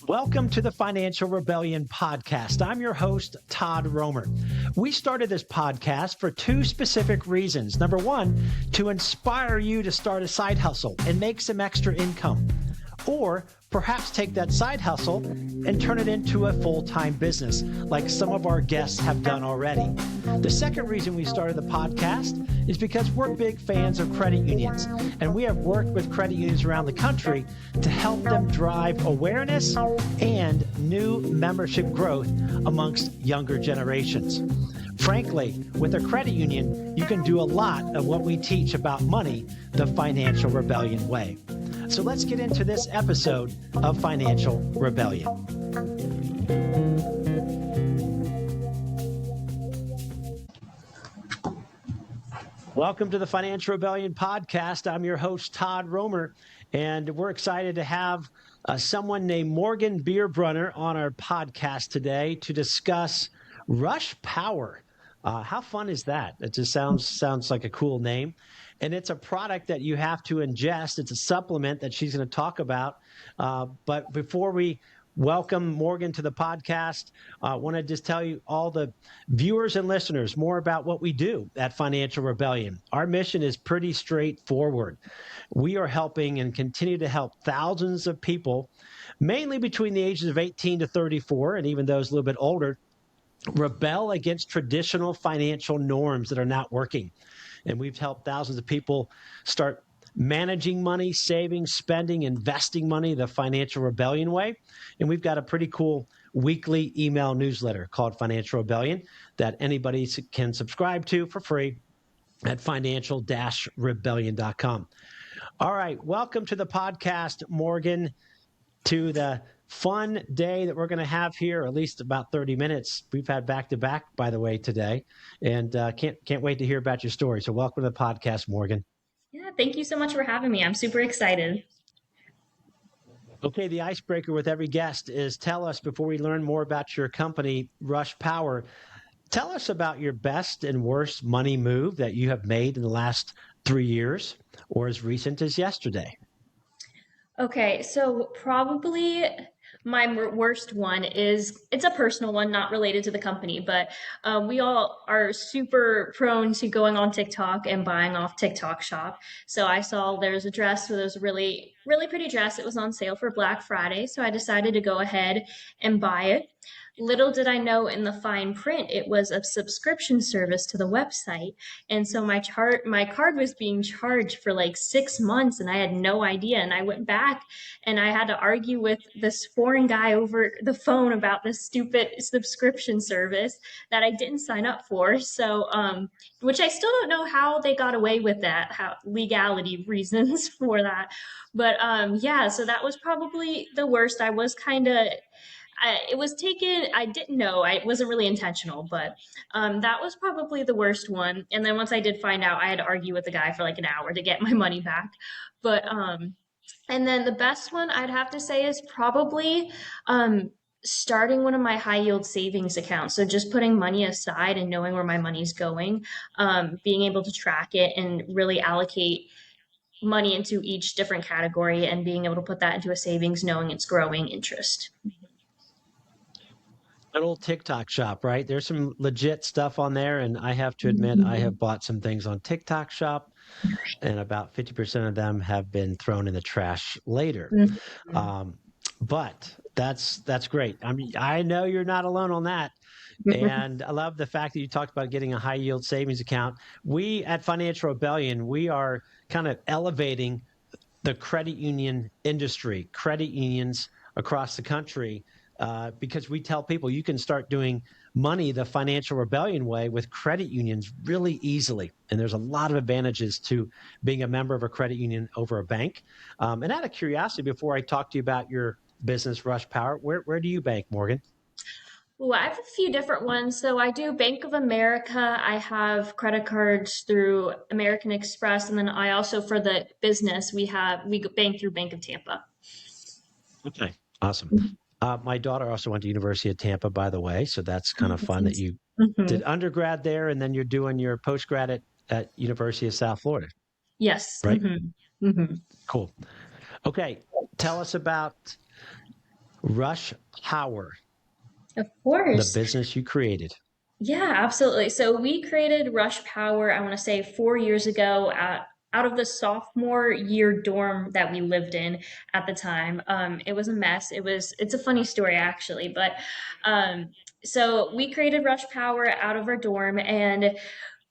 Welcome to the Financial Rebellion podcast. I'm your host, Todd Romer. We started this podcast for two specific reasons. Number one, to inspire you to start a side hustle and make some extra income. Or perhaps take that side hustle and turn it into a full-time business, like some of our guests have done already. The second reason we started the podcast is because we're big fans of credit unions, and we have worked with credit unions around the country to help them drive awareness and new membership growth amongst younger generations. Frankly, with a credit union, you can do a lot of what we teach about money the Financial Rebellion way. So let's get into this episode of Financial Rebellion. Welcome to the Financial Rebellion podcast. I'm your host, Todd Romer, and we're excited to have someone named Morgan Bierbrunner on our podcast today to discuss Rush Power. How fun is that? It just sounds like a cool name. And it's a product that you have to ingest. It's a supplement that she's going to talk about. But before we welcome Morgan to the podcast, I want to just tell you, all the viewers and listeners, more about what we do at Financial Rebellion. Our mission is pretty straightforward. We are helping and continue to help thousands of people, mainly between the ages of 18 to 34, and even those a little bit older, rebel against traditional financial norms that are not working. And we've helped thousands of people start managing money, saving, spending, investing money the Financial Rebellion way. And we've got a pretty cool weekly email newsletter called Financial Rebellion that anybody can subscribe to for free at financial-rebellion.com. All right, welcome to the podcast, Morgan, to the fun day that we're going to have here, at least about 30 minutes. We've had back-to-back, by the way, today, and can't wait to hear about your story. So welcome to the podcast, Morgan. Yeah, thank you so much for having me. I'm super excited. Okay, the icebreaker with every guest is tell us, before we learn more about your company, Rush Power, tell us about your best and worst money move that you have made in the last 3 years or as recent as yesterday. Okay, so probably my worst one it's a personal one, not related to the company, but we all are super prone to going on TikTok and buying off TikTok shop. So I saw there's a dress, so there's a really, really pretty dress. It was on sale for Black Friday, so I decided to go ahead and buy it. Little did I know in the fine print, it was a subscription service to the website. And so my card was being charged for like 6 months and I had no idea. And I went back and I had to argue with this foreign guy over the phone about this stupid subscription service that I didn't sign up for. So, which I still don't know how they got away with that, how legality reasons for that. But yeah, so that was probably the worst. I was kind of it was taken, I didn't know, it wasn't really intentional, but that was probably the worst one. And then once I did find out, I had to argue with the guy for like an hour to get my money back. But, and then the best one I'd have to say is probably starting one of my high yield savings accounts. So just putting money aside and knowing where my money's going, being able to track it and really allocate money into each different category and being able to put that into a savings, knowing it's growing interest. An old TikTok shop, right? There's some legit stuff on there, and I have to admit, I have bought some things on TikTok shop, and about 50% of them have been thrown in the trash later. But that's great. I mean, I know you're not alone on that. And I love the fact that you talked about getting a high yield savings account. We at Financial Rebellion, we are kind of elevating the credit union industry, credit unions across the country, because we tell people you can start doing money the Financial Rebellion way with credit unions really easily. And there's a lot of advantages to being a member of a credit union over a bank. And out of curiosity, before I talk to you about your business, Rush Power, where do you bank, Morgan? Well, I have a few different ones. So I do Bank of America. I have credit cards through American Express. And then I also, for the business, we bank through Bank of Tampa. Okay, awesome. My daughter also went to University of Tampa, by the way. So that's kind of fun that you did undergrad there and then you're doing your postgrad at University of South Florida. Yes. Right? Cool. Okay. Tell us about Rush Power, Of the course. business you created. Yeah, absolutely. So we created Rush Power, I want to say 4 years ago out of the sophomore year dorm that we lived in at the time. It was a mess. It's a funny story actually, but um, so we created Rush Power out of our dorm and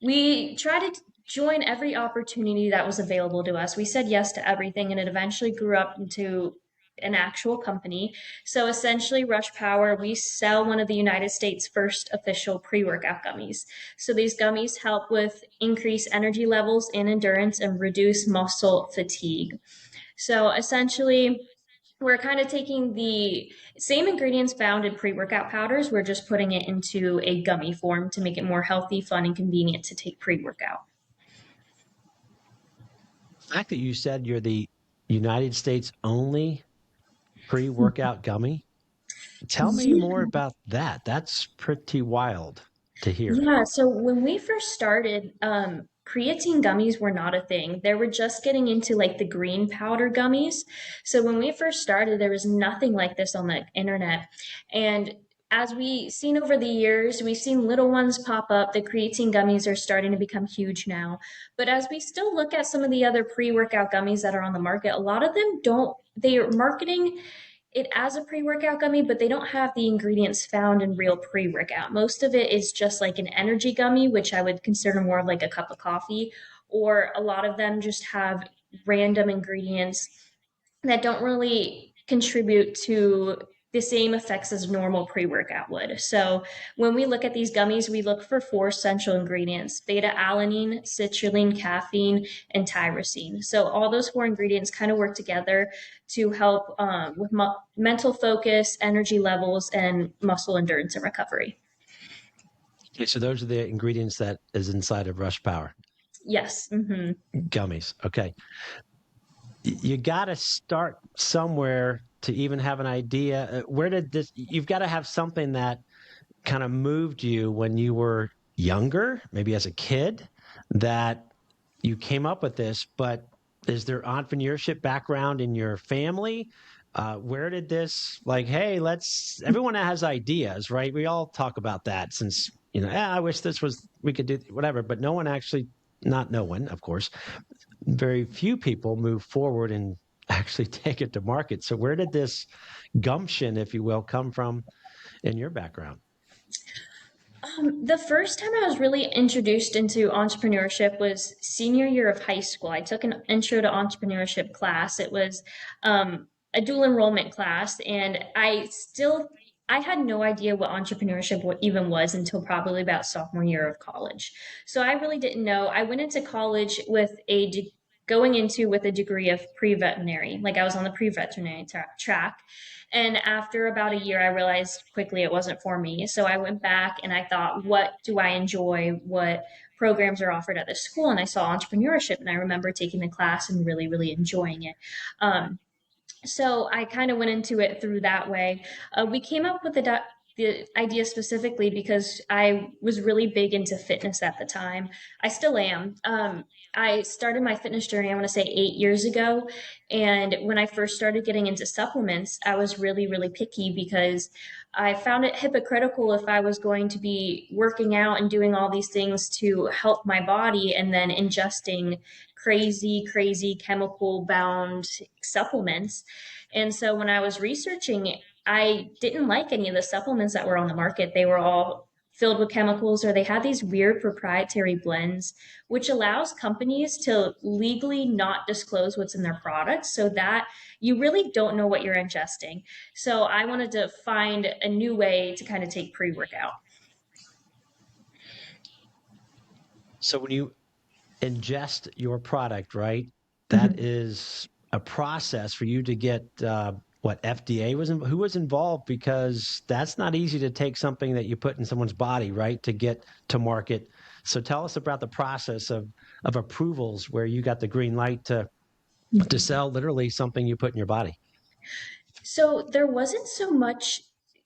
we tried to join every opportunity that was available to us. We said yes to everything, and it eventually grew up into an actual company. So essentially, Rush Power, we sell one of the United States' first official pre workout gummies. So these gummies help with increased energy levels and endurance and reduce muscle fatigue. So essentially, we're kind of taking the same ingredients found in pre-workout powders. We're just putting it into a gummy form to make it more healthy, fun, and convenient to take pre-workout. The fact that you said you're the United States only pre-workout gummy, tell me more Yeah. about that. That's pretty wild to hear. Yeah, so when we first started, creatine gummies were not a thing. They were just getting into like the green powder gummies. So when we first started, there was nothing like this on the internet. And as we seen over the years, we've seen little ones pop up. The creatine gummies are starting to become huge now. But as we still look at some of the other pre-workout gummies that are on the market, a lot of them don't, they are marketing it as a pre-workout gummy, but they don't have the ingredients found in real pre-workout. Most of it is just like an energy gummy, which I would consider more of like a cup of coffee, or a lot of them just have random ingredients that don't really contribute to the same effects as normal pre-workout would. So when we look at these gummies, we look for four essential ingredients: beta alanine, citrulline, caffeine, and tyrosine. So all those four ingredients kind of work together to help with mental focus, energy levels, and muscle endurance and recovery. Okay, so those are the ingredients that is inside of Rush Power Yes. Hmm. gummies. Okay. You got to start somewhere to even have an idea. Where did this, you've got to have something that kind of moved you when you were younger, maybe as a kid, that you came up with this, but is there entrepreneurship background in your family? Where did this, like, hey, everyone has ideas, right? We all talk about that since, I wish this was, we could do whatever, but no one actually, not no one, of course, very few people move forward and actually take it to market. So where did this gumption, if you will, come from in your background? The first time I was really introduced into entrepreneurship was senior year of high school. I took an intro to entrepreneurship class. It was a dual enrollment class, and I had no idea what entrepreneurship even was until probably about sophomore year of college. So I really didn't know. I went into college with going into with a degree of pre-veterinary. Like I was on the pre-veterinary track. And after about a year, I realized quickly it wasn't for me. So I went back and I thought, what do I enjoy? What programs are offered at this school? And I saw entrepreneurship, and I remember taking the class and really, really enjoying it. Um, so I kind of went into it through that way. We came up with the idea specifically because I was really big into fitness at the time. I still am. I started my fitness journey, I want to say 8 years ago. And when I first started getting into supplements, I was really, really picky because I found it hypocritical if I was going to be working out and doing all these things to help my body and then ingesting crazy, crazy chemical bound supplements. And so when I was researching, I didn't like any of the supplements that were on the market. They were all filled with chemicals, or they had these weird proprietary blends, which allows companies to legally not disclose what's in their products so that you really don't know what you're ingesting. So I wanted to find a new way to kind of take pre workout. So when you ingest your product, right? That Mhm. is a process for you to get what FDA who was involved, because that's not easy to take something that you put in someone's body, right, to get to market. So tell us about the process of approvals where you got the green light to sell literally something you put in your body. So there wasn't so much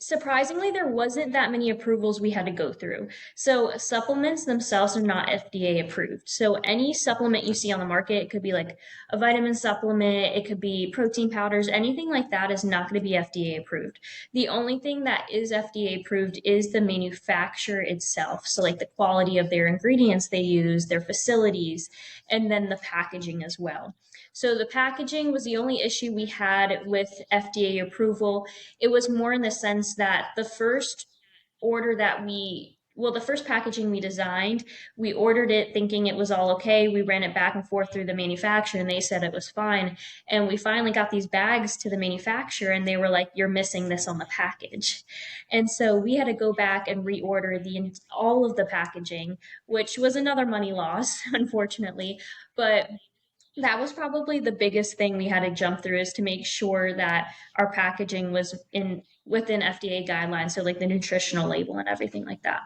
Surprisingly, there wasn't that many approvals we had to go through. So supplements themselves are not FDA approved. So any supplement you see on the market, it could be like a vitamin supplement, it could be protein powders, anything like that is not going to be FDA approved. The only thing that is FDA approved is the manufacturer itself. So like the quality of their ingredients they use, their facilities, and then the packaging as well. So the packaging was the only issue we had with FDA approval. It was more in the sense that the first order that the first packaging we designed, we ordered it thinking it was all okay. We ran it back and forth through the manufacturer and they said it was fine. And we finally got these bags to the manufacturer and they were like, you're missing this on the package. And so we had to go back and reorder all of the packaging, which was another money loss, unfortunately. But that was probably the biggest thing we had to jump through is to make sure that our packaging was in within FDA guidelines, so like the nutritional label and everything like that.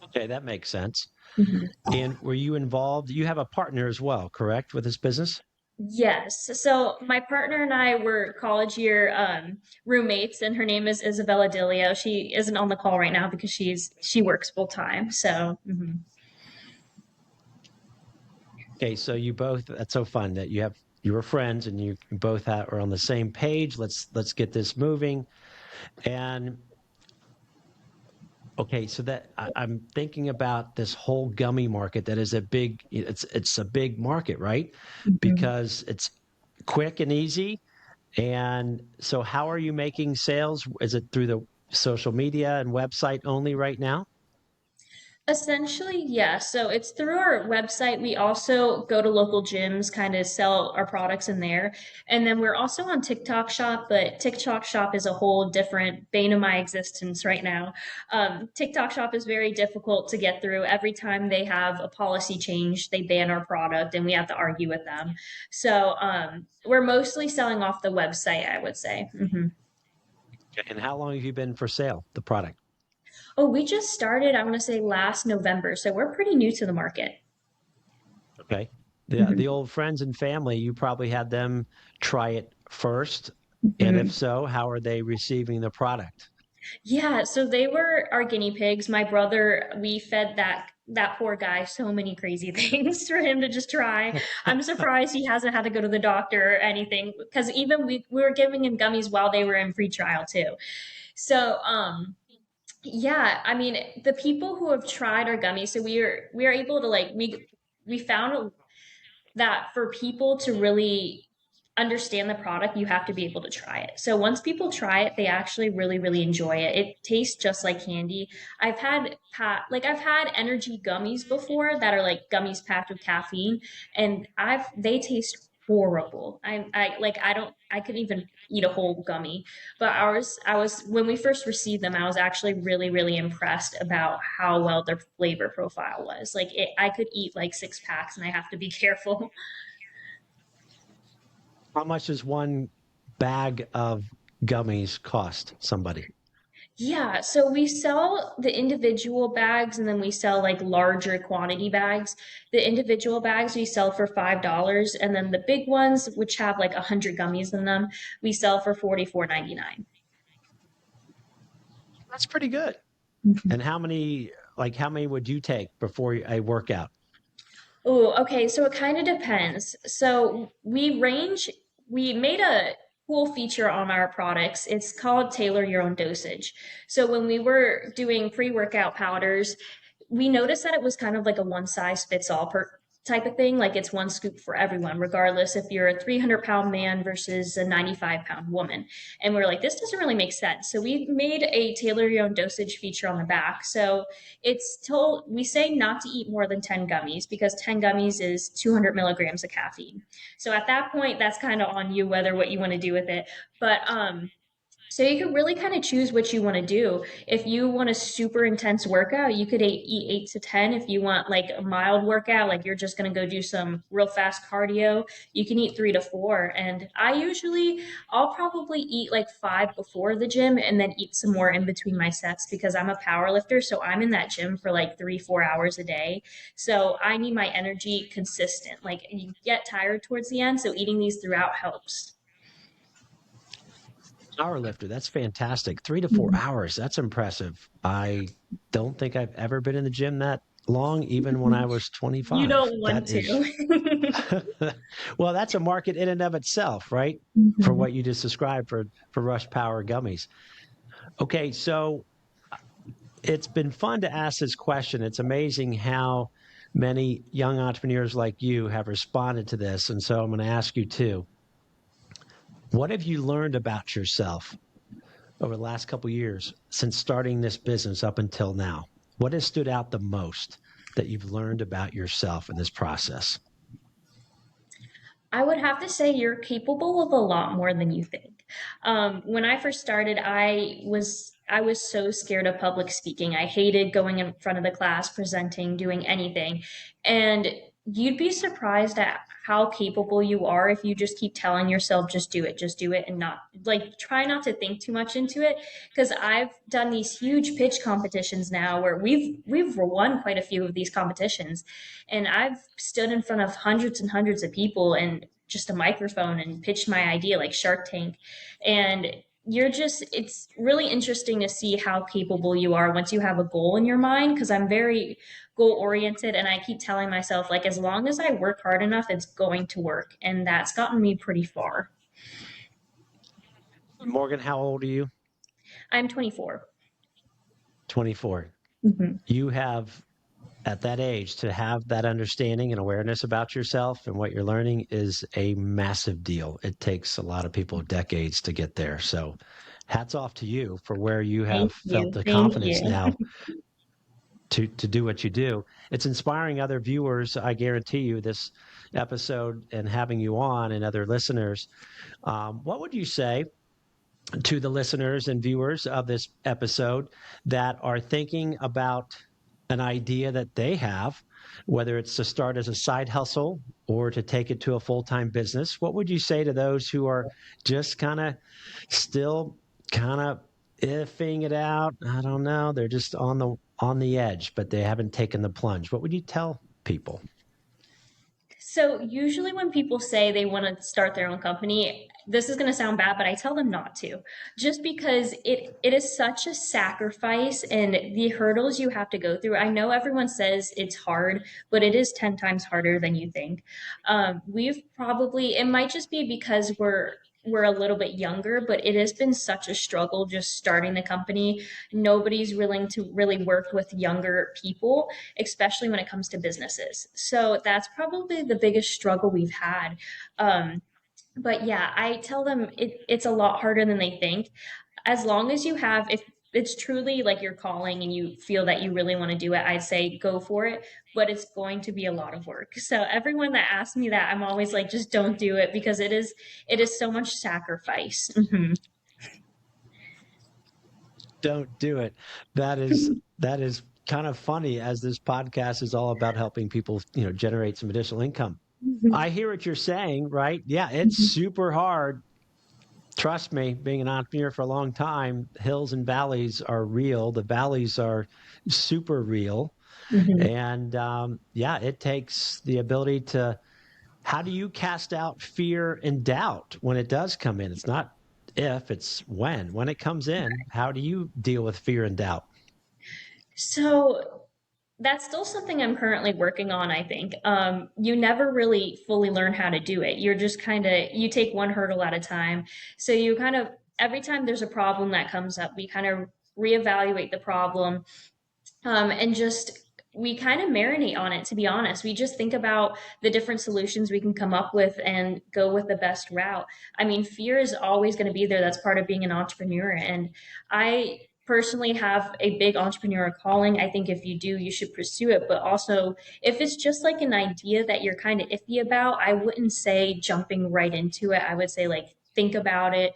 Okay, that makes sense. Mhm. And were you involved? You have a partner as well, correct, with this business? Yes. So my partner and I were college year roommates, and her name is Isabella Dilio. She isn't on the call right now because she works full time. So mhm. Okay, so you both, that's so fun that you were friends and you both are on the same page. Let's get this moving. And okay, so I'm thinking about this whole gummy market that is it's a big market, right? Mhm. Because it's quick and easy. And so how are you making sales? Is it through the social media and website only right now? Essentially, yeah. So it's through our website. We also go to local gyms, kind of sell our products in there. And then we're also on TikTok Shop, but TikTok Shop is a whole different bane of my existence right now. TikTok Shop is very difficult to get through. Every time they have a policy change, they ban our product and we have to argue with them. So we're mostly selling off the website, I would say. Mhm. And how long have you been for sale, the product? Oh, we just started, I want to say last November. So we're pretty new to the market. Okay. The old friends and family, you probably had them try it first. And if Mhm. so, how are they receiving the product? Yeah, so they were our guinea pigs. My brother, we fed that poor guy so many crazy things for him to just try. I'm surprised he hasn't had to go to the doctor or anything because even we were giving him gummies while they were in free trial too. So, yeah, I mean, the people who have tried our gummies, so we are able to like we found that for people to really understand the product, you have to be able to try it. So once people try it, they actually really, really enjoy it. It tastes just like candy. I've had energy gummies before that are like gummies packed with caffeine, and I've they taste horrible. I couldn't even eat a whole gummy. But ours, I was when we first received them, I was actually really, really impressed about how well their flavor profile was. I could eat like 6 packs, and I have to be careful. How much does one bag of gummies cost somebody? Yeah, so we sell the individual bags and then we sell like larger quantity bags. The individual bags we sell for $5 and then the big ones, which have like 100 gummies in them, we sell for 44.99. That's pretty good. And how many would you take before a workout? Oh, okay. So it kind of depends. We made a cool feature on our products. It's called Tailor Your Own Dosage. So when we were doing pre-workout powders, we noticed that it was kind of like a one size fits all per type of thing. Like it's one scoop for everyone, regardless if you're a 300-pound man versus a 95-pound woman. And we are like, this doesn't really make sense. So we made a tailor your own dosage feature on the back. So we say not to eat more than 10 gummies because 10 gummies is 200 milligrams of caffeine. So at that point, that's kind of on you whether what you want to do with it. But so you can really kind of choose what you want to do. If you want a super intense workout, you could eat 8 to 10. If you want like a mild workout, like you're just going to go do some real fast cardio, you can eat 3 to 4. And I'll probably eat like 5 before the gym and then eat some more in between my sets because I'm a power lifter. So I'm in that gym for like 3, 4 hours a day. So I need my energy consistent. Like you get tired towards the end. So eating these throughout helps. Power lifter. That's fantastic. 3 to 4 Mhm. hours. That's impressive. I don't think I've ever been in the gym that long, even when I was You 25. don't want That is, to. well, that's a market in and of itself, right? For Mhm. what you just described for Rush Power gummies. Okay, so it's been fun to ask this question. It's amazing how many young entrepreneurs like you have responded to this. And so I'm going to ask you too. What have you learned about yourself over the last couple of years since starting this business up until now? What has stood out the most that you've learned about yourself in this process? I would have to say you're capable of a lot more than you think. When I first started, I was so scared of public speaking. I hated going in front of the class, presenting, doing anything. And you'd be surprised at how capable you are if you just keep telling yourself, just do it, and not like try not to think too much into it. Because I've done these huge pitch competitions now where we've won quite a few of these competitions, and I've stood in front of hundreds and hundreds of people and just a microphone and pitched my idea like Shark Tank. And it's really interesting to see how capable you are once you have a goal in your mind. Because I'm very goal oriented and I keep telling myself, like, as long as I work hard enough, it's going to work. And that's gotten me pretty far. Morgan, how old are you? I'm 24. 24. Hmm. You have, at that age, to have that understanding and awareness about yourself and what you're learning is a massive deal. It takes a lot of people decades to get there. So, hats off to you for where you have Thank felt you. the Thank confidence you. now to do what you do. It's inspiring other viewers. I guarantee you this episode and having you on and other listeners. What would you say to the listeners and viewers of this episode that are thinking about an idea that they have, whether it's to start as a side hustle or to take it to a full time business? What would you say to those who are just kind of still kind of iffing it out? I don't know. They're just on the edge, but they haven't taken the plunge. What would you tell people? So usually when people say they want to start their own company, this is going to sound bad, but I tell them not to. Just because it is such a sacrifice and the hurdles you have to go through. I know everyone says it's hard, but it is 10 times harder than you think. We've probably, it might just be because we're a little bit younger, but it has been such a struggle just starting the company. Nobody's willing to really work with younger people, especially when it comes to businesses. So that's probably the biggest struggle we've had. Um, but yeah, I tell them it's a lot harder than they think. As long as you have, if it's truly like your calling and you feel that you really want to do it, I'd say go for it. But it's going to be a lot of work. So everyone that asks me that, I'm always like, just don't do it because it is so much sacrifice. Hmm. Don't do it. That is kind of funny as this podcast is all about helping people, generate some additional income. I hear what you're saying, right? Yeah, it's super hard. Trust me, being an entrepreneur for a long time, hills and valleys are real. The valleys are super real. Hmm. And yeah, it takes the ability to, how do you cast out fear and doubt when it does come in? It's not if, it's when. When it comes in, how do you deal with fear and doubt? So that's still something I'm currently working on, I think. You never really fully learn how to do it. You're just kind of, you take one hurdle at a time. So you kind of, every time there's a problem that comes up, we kind of reevaluate the problem, and just we kind of marinate on it, to be honest. We just think about the different solutions we can come up with and go with the best route. I mean, fear is always going to be there. That's part of being an entrepreneur. And I personally have a big entrepreneur calling. I think if you do, you should pursue it. But also, if it's just like an idea that you're kind of iffy about, I wouldn't say jumping right into it. I would say, like, think about it,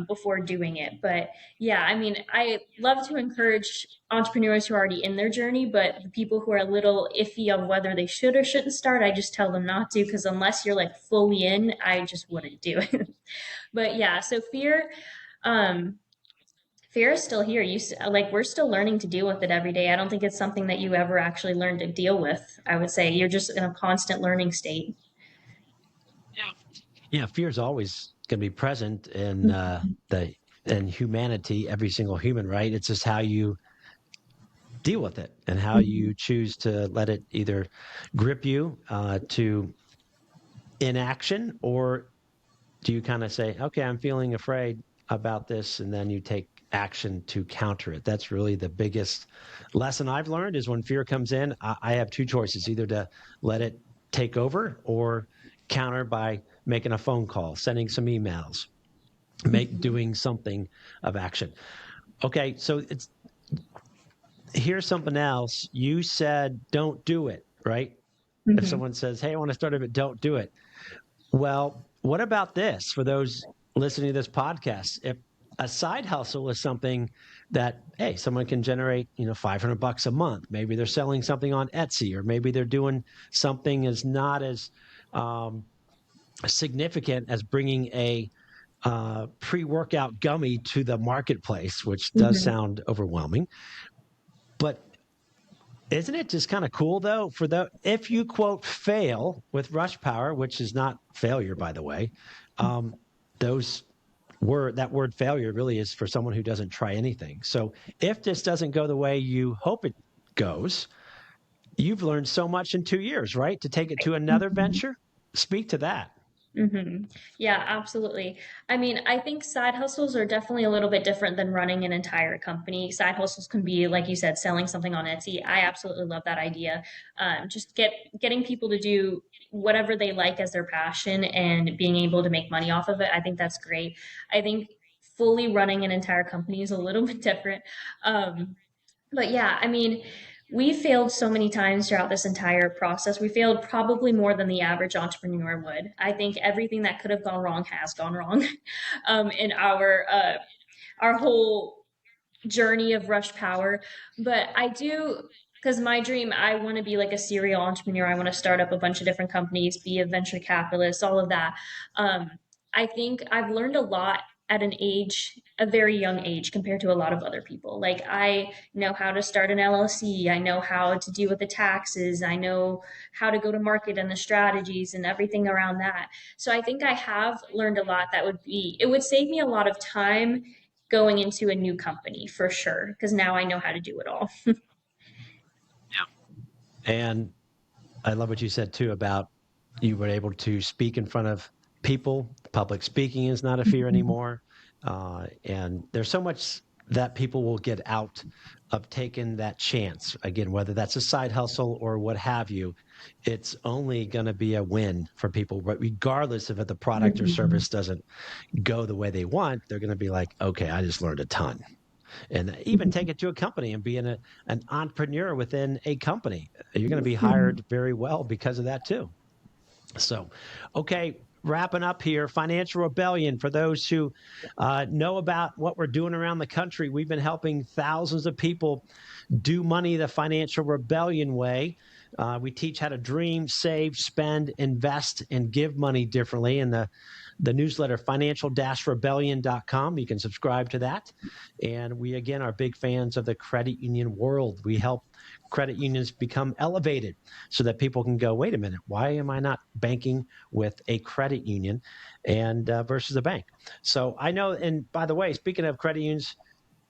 before doing it. But yeah, I mean, I love to encourage entrepreneurs who are already in their journey, but the people who are a little iffy on whether they should or shouldn't start, I just tell them not to, because unless you're like fully in, I just wouldn't do it. But yeah, so um, fear is still here. Like, we're still learning to deal with it every day. I don't think it's something that you ever actually learn to deal with. I would say you're just in a constant learning state. Yeah, fear is always going to be present in in humanity, every single human, right? It's just how you deal with it and how Mhm. you choose to let it either grip you to inaction, or do you kind of say, okay, I'm feeling afraid about this, and then you take action to counter it? That's really the biggest lesson I've learned is when fear comes in, I have two choices, either to let it take over or counter by making a phone call, sending some emails, doing something of action. Okay, so it's here's something else. You said don't do it, right? If Mhm. someone says, hey, I want to start a bit, don't do it. Well, what about this for those listening to this podcast? If a side hustle is something that, hey, someone can generate, $500 a month. Maybe they're selling something on Etsy, or maybe they're doing something as not as um, significant as bringing a pre-workout gummy to the marketplace, which does Mhm. sound overwhelming. But isn't it just kind of cool though for the if you quote fail with rush power, which is not failure by the way, um, those that word failure really is for someone who doesn't try anything. So if this doesn't go the way you hope it goes, you've learned so much in 2 years, right? To take it to another Mhm. venture. Speak to that. Yeah, absolutely. I mean, I think side hustles are definitely a little bit different than running an entire company. Side hustles can be, like you said, selling something on Etsy. I absolutely love that idea. Just getting people to do whatever they like as their passion and being able to make money off of it. I think that's great. I think fully running an entire company is a little bit different. Um, but yeah, I mean, we failed so many times throughout this entire process. We failed probably more than the average entrepreneur would. I think everything that could have gone wrong has gone wrong in our whole journey of rush power. But I do, because my dream, I want to be like a serial entrepreneur. I want to start up a bunch of different companies, be a venture capitalist, all of that. Um, I think I've learned a lot at a very young age compared to a lot of other people. Like I know how to start an LLC. I know how to deal with the taxes. I know how to go to market and the strategies and everything around that. So I think I have learned a lot it would save me a lot of time going into a new company for sure because now I know how to do it all. And I love what you said too about you were able to speak in front of people. Public speaking is not a fear anymore. And there's so much that people will get out of taking that chance. Again, whether that's a side hustle or what have you, it's only going to be a win for people, regardless if the product or Mhm. service doesn't go the way they want. They're going to be like, okay, I just learned a ton. And even take Mhm. it to a company and being an entrepreneur within a company. You're going to be Mhm. hired very well because of that too. So, okay, wrapping up here, Financial Rebellion. For those who know about what we're doing around the country, we've been helping thousands of people do money the Financial Rebellion way. We teach how to dream, save, spend, invest, and give money differently. And the newsletter, financial-rebellion.com. You can subscribe to that. And we, again, are big fans of the credit union world. We help credit unions become elevated so that people can go, wait a minute, why am I not banking with a credit union and versus a bank? So I know, and by the way, speaking of credit unions,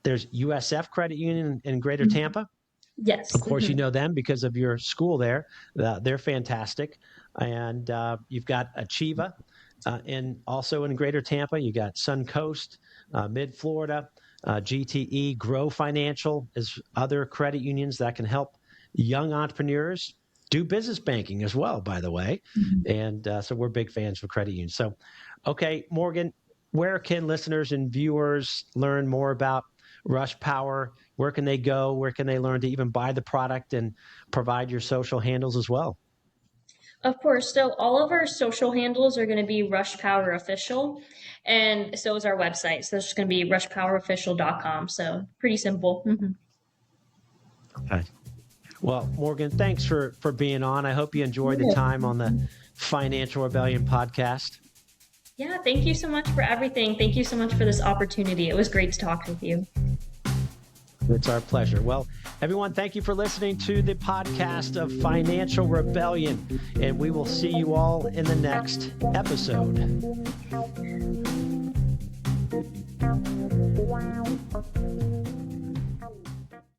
there's USF Credit Union in Greater Mhm. Tampa. Of Yes. course, you Mhm. know them because of your school there. They're fantastic. And you've got Achieva also in Greater Tampa. You got Suncoast, Mid Florida, GTE, Grow Financial is other credit unions that can help young entrepreneurs do business banking as well, by the way. Mhm. And so we're big fans of credit unions. So, okay, Morgan, where can listeners and viewers learn more about Rush Power? Where can they go? Where can they learn to even buy the product and provide your social handles as well? Of course. So all of our social handles are going to be Rush Power Official, and so is our website. So it's just going to be rushpowerofficial.com. So pretty simple. Mhm. Okay. Well, Morgan, thanks for being on. I hope you enjoyed the time on the Financial Rebellion podcast. Yeah, thank you so much for everything. Thank you so much for this opportunity. It was great to talk with you. It's our pleasure. Well, everyone, thank you for listening to the podcast of Financial Rebellion, and we will see you all in the next episode.